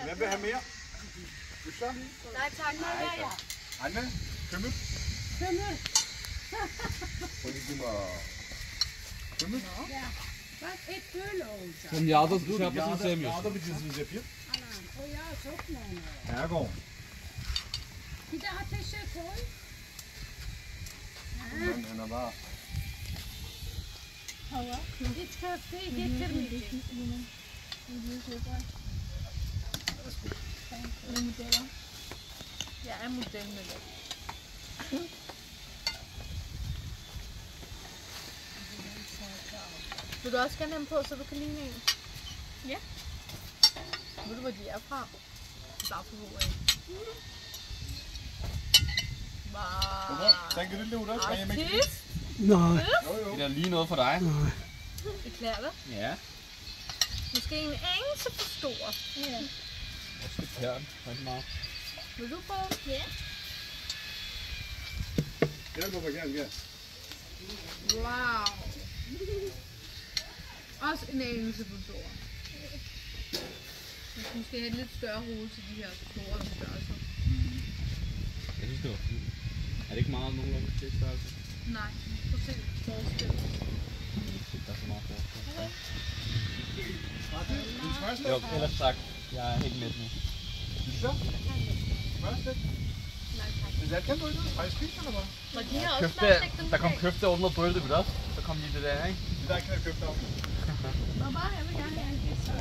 Hvem vil have mere? Gustav? Nej tak. Anne? Kømmel? Kømmel. Prøv lige at give mig... Kømmel? Ja. Was et böllose. Vom Jader trzeba się ziemię. Jader widzisz zepie? O ja, soknone. Ergo. Die da hat ich voll. Han er bare... Hava. Hiç köfteyi getirmeyecek. Jeg er model med det. Vil du også gerne have dem på, så du kan ligne en? Ja. Ved du, hvor de er fra? Bare for hvor af. Tænker du det ud også? Artist? Nej. Det er lige noget for dig. Nej. Det klæder dig. Ja. Måske en anelse for stor. Ja. Jeg skal tære den. Rigtig meget. Vil du prøve? Ja. Jeg går gerne. Wow. Også en anelse for stor. Man skal måske have et lidt større hoved til de her store størrelser. Jeg synes, det var fint. Er det ikke meget nogenlunde til størrelse? Nej, prøv at se forskel. Der er så meget forskel. Din smørslæg? Jo, ellers tak. Jeg er helt med nu. Så? Smørslæg? Nej, tak. Men jeg kan du ikke? Har I spist eller hvad? Og de har også Køfte, smørslæg den der kom dag. køfte over noget brølte ved os. Så kom lige det der, ikke? Det der er ikke noget købt om. Baba, jeg vil gerne have en fisk.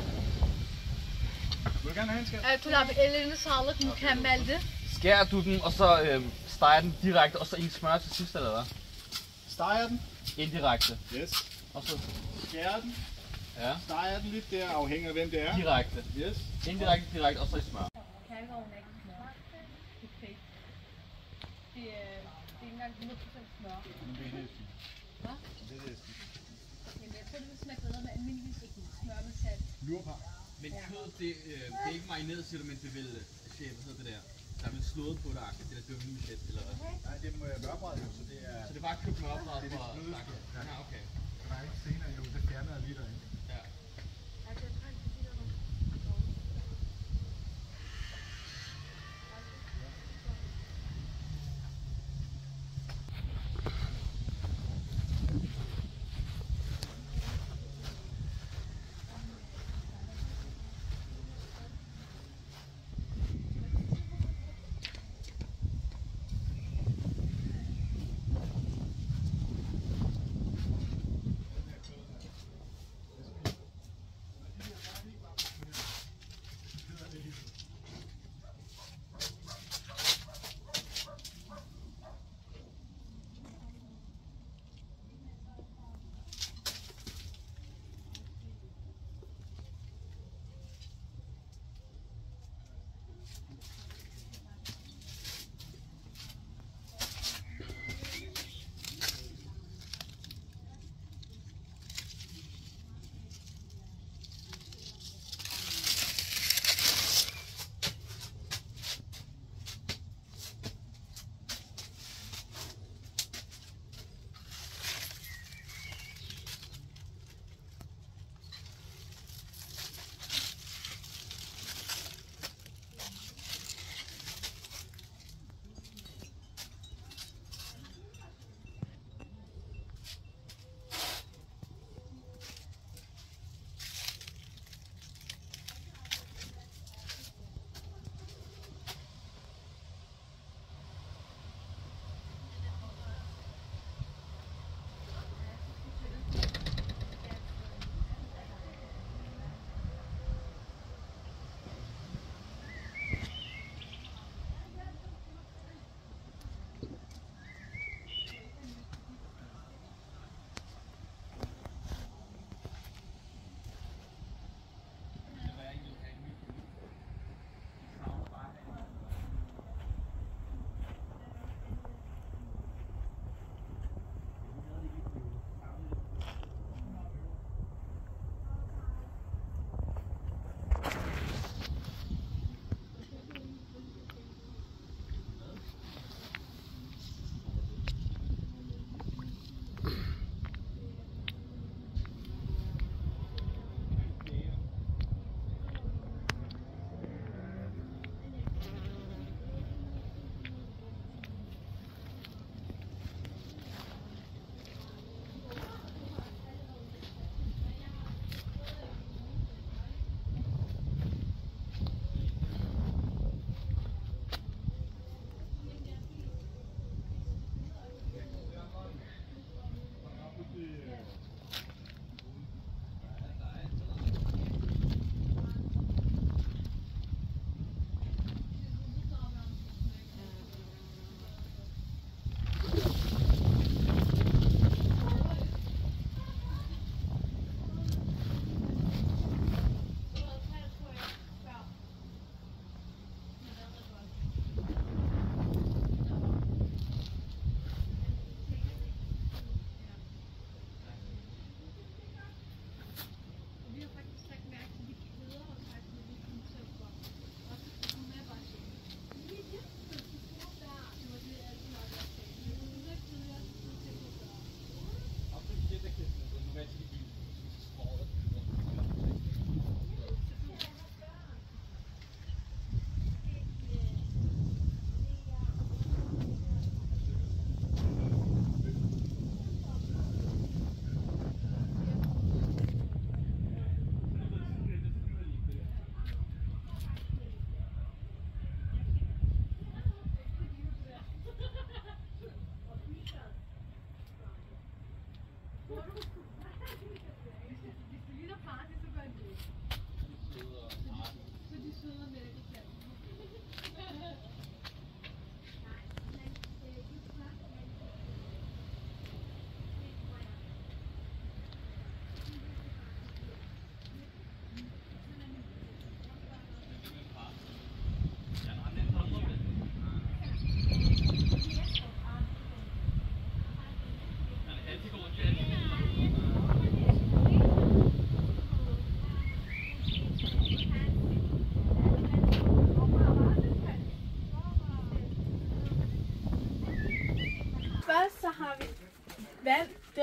Vil du gerne have en skat? Tabii ellerine sağlık, mükemmeldi. Skærer du den, og så steger den direkte, og så ind smør til sidst, eller hvad? Steger den. Indirekte. Yes. Og så Skærer den. ja, Steger den lidt der, afhængig af hvem det er. direkte. Yes. Indirekte, og så i smør. Kalvevogn er ikke smør. Det er fake. Det er ikke engang 100% smør. Hvad? Jamen, jeg tror, det vil smage bedre med almindelig smør med salt. Lurpap. Men kød, det er ikke marineret, siger du, men det vil, hvad hedder det der? Der er vel slået på det, det der dømmeligt, eller hvad? Nej, det er mørbrad jo, så det er... Så det er bare købt mørbrad Det er fra det blødeste. stakken? Ja, okay. Nej, ikke senere jo, det fjerner jeg lige derinde. Ja.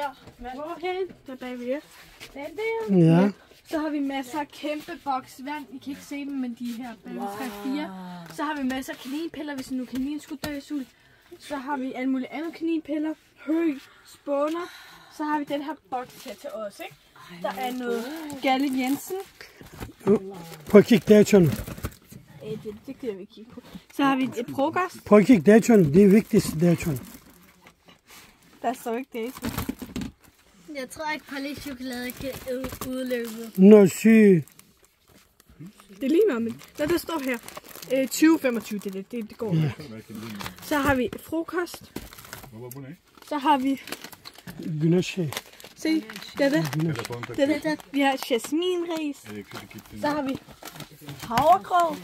der. Hvorhen? Der bagved. Den der? Ja. Så har vi masser af kæmpe boks vand. I kan ikke se dem, men de er her bagved 3-4. Så har vi masser af kaninpiller, hvis nu kanin skulle dø i sult. Så har vi alle mulige andre kaninpiller. Høg, spåner. Så har vi den her boks her til os, ikke? Der er noget Galle Jensen. Prøv at kigge der, Tjørn. Det gider vi kigge på. Så har vi et frokost. Prøv at kigge der, Tjørn. Det er vigtigst, der, Tjørn. Der står ikke det. Jeg tror ikke, pålægtschokolade kan udløbe. Nå, syg. Det ligner men der står her 20-25, det går. Ja. Så har vi frokost. Så har vi Güneşe. se det. Vi har jasminris. Så har vi havregrød.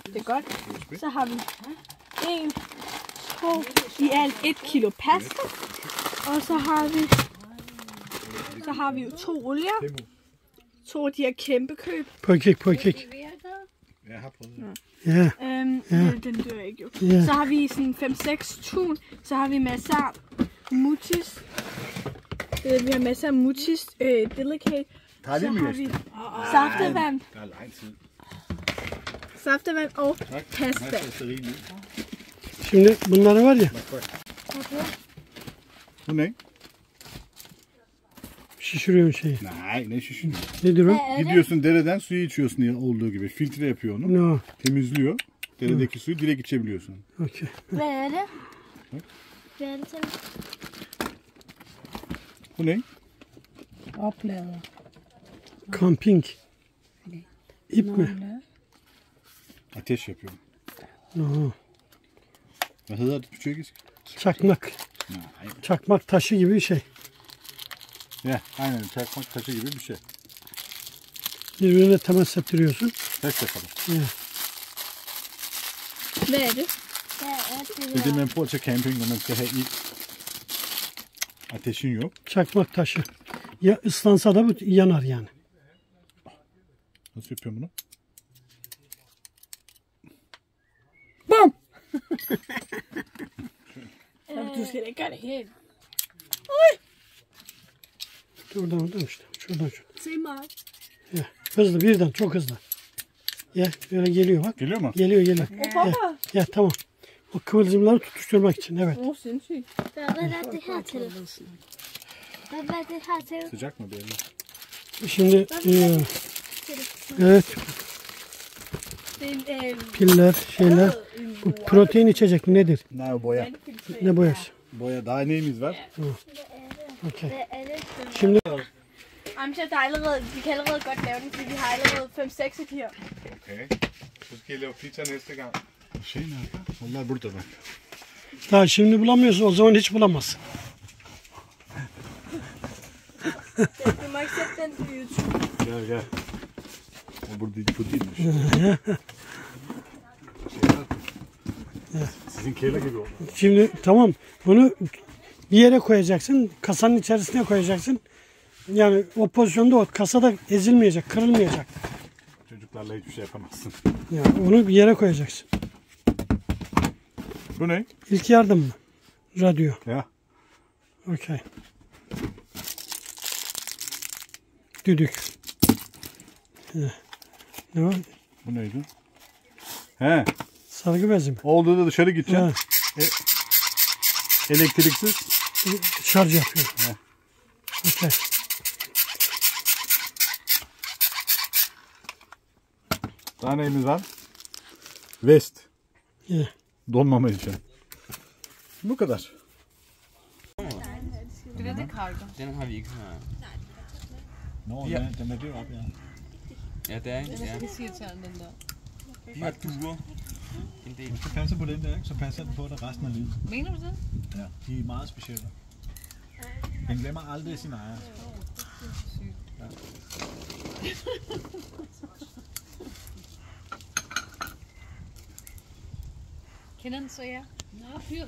Det er godt. Så har vi 1, 2, i alt 1 kilo pasta. Og så har vi jo 2 olier. 2 af de her kæmpe køb. Prøv at kigge. Jeg har prøvet det. Ja. Den dør ikke jo. Ja. Så har vi sådan 5-6 tun. Så har vi masser af mutis. Vi har masser af mutis delicate. Så har vi saftevand. Der er lang tid. Saftevand og pasta. Şimdi bunları var ya. Bu ne? Şişiriyorsun şeyi. Nej, ne şişin. Nedir o? Gidiyorsun dereden suyu içiyorsun ya olduğu gibi. Filtre yapıyor onu. No. Temizliyor. Deredeki suyu direkt içebiliyorsun. Okay. Hvad er det? Hvad er det til? Bu ne? Oplader. Camping. İp mi? Ateş yapıyor. No. Hvad hedder det på tyrkisk? Çakmak. Nej. Çakmak taşı gibi bir şey. Ja, aynen çakmak taşı gibi bir şey. Birbirine temas ettiriyorsun. Taş yapalım. Ja. Hvad er det? Hvad er det? Det er det, man bruger til camping, når man skal have ild. Ateşin yok. Çakmak taşı. Ya ıslansa da bu yanar yani. Nasıl yapıyorum bunu? Bam! Du skal da ikke gøre det helt. Oradan işte. Şuradan. Se mig. Ya. Hızlı birden çok hızlı. Ya böyle geliyor bak. Geliyor mu? Geliyor. Ya tamam. O kıvılcımları tutuşturmak için evet. Sindssygt. Hvad er det her til? Hvad er det her til? Sıcak mı belli? Şimdi evet piller şeyler bu protein içecek mi nedir? Ne o boya? Ne boyası? Boya. Daha neyimiz var? Okay. Hvad er det? Şimdi Jamen, så er der allerede, vi kan allerede godt lave den, fordi vi har allerede 5-6 af de her. Okay. Så skal I lave pizza næste gang. Şey nerede? Onlar burada bak. daha şimdi bulamıyorsun o zaman hiç bulamazsın. Du må ikke sætte den på YouTube. Gel. O burada bu değilmiş. Sizin kelle gibi oldu. Şimdi tamam bunu bir yere koyacaksın kasanın içerisine koyacaksın. Yani o pozisyonda o kasada ezilmeyecek kırılmayacak. Çocuklarla hiçbir şey yapamazsın. Yani onu bir yere koyacaksın. Bu ne? İlk yardım mı? Radyo. Ya. Okey. Düdük. Ne var? Bu neydi? He. Sargı bezi mi? Olduğunda dışarı gideceksin. Ha, Elektriksiz. şarj yapıyor. He. Okey. Daha neyimiz var? Vest. Yeah. Donmama için. Bu kadar. Den har vi ikke her. Nå, Ja. den er det op, ja. Ja, det er ikke. Ja. Jeg siger til den der. Vi har duer. En del. Du skal passe på den der, ikke? Så passer den på dig resten af livet. Mener du det? Ja, de er meget specielle. Den glemmer aldrig sin ejer. Kender den så jer? Nå, fyr,